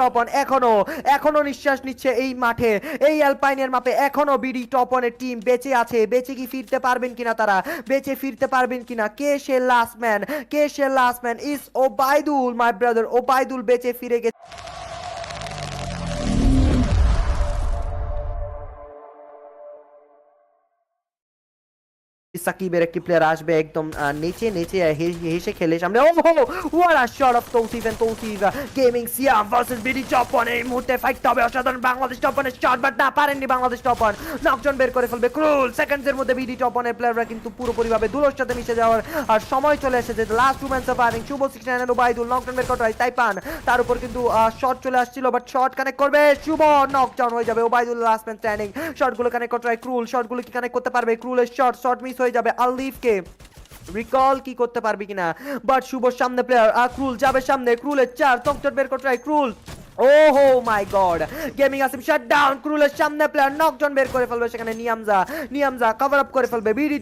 টপন এখনো নিঃশ্বাস নিচ্ছে এই মাঠে, এই অ্যালপাইনের মাপে এখনো বিডি টপনের টিম বেঁচে আছে। বেঁচে কি ফিরতে পারবেন কিনা তারা, বেঁচে ফিরতে পারবেন কিনা? কে সে last man is Obaidul, my brother Obaidul বেঁচে ফিরে গেছে। সাকিবের একটি প্লেয়ার আসবে একদম নেচে নেচে হেসে খেলে সামনে। Oh what a shot of Tousif and Tousif gaming Siam versus BD Topon. এই মুহূর্তে ফাইট হবে অসাধারণ বাংলাদেশ টপনের শট, বাট না পারেননি বাংলাদেশ টপন। নকজন বের করে ফেলবে ক্রুল। সেকেন্ডসের মধ্যে বিডি টপনের প্লেয়াররা কিন্তু পুরোপুরিভাবে দুলোর সাথে মিশে যাওয়ার আর সময় চলে এসেছে। Last 2 man surviving Shuvo 69 and Obaidul নকজন বের করে তাইপান, তার উপর কিন্তু শট চলে আসছিল, বাট শট কানেক্ট করবে শুভ, নকডাউন হয়ে যাবে ওবায়দুল। লাস্ট ম্যান স্ট্যান্ডিং, শটগুলো কানেক্ট করতে হয় ক্রুল, শটগুলো কি কানেক্ট করতে পারবে? ক্রুলের শট মিস হয়ে যাবে। আলিফকে রিকল কি করতে পারবি কিনা, বাট শুভর সামনে প্লেয়ার ক্রুল যাবে সামনে, ক্রুলের 4 তকটর বের করতে হয় ক্রুল। ওহো my god, gaming Asim shut down, ক্রুলের সামনে প্লেয়ার নকজন বের করে ফেলবে সেখানে। নিয়ামজা কভার আপ করে ফেলবে। বিডি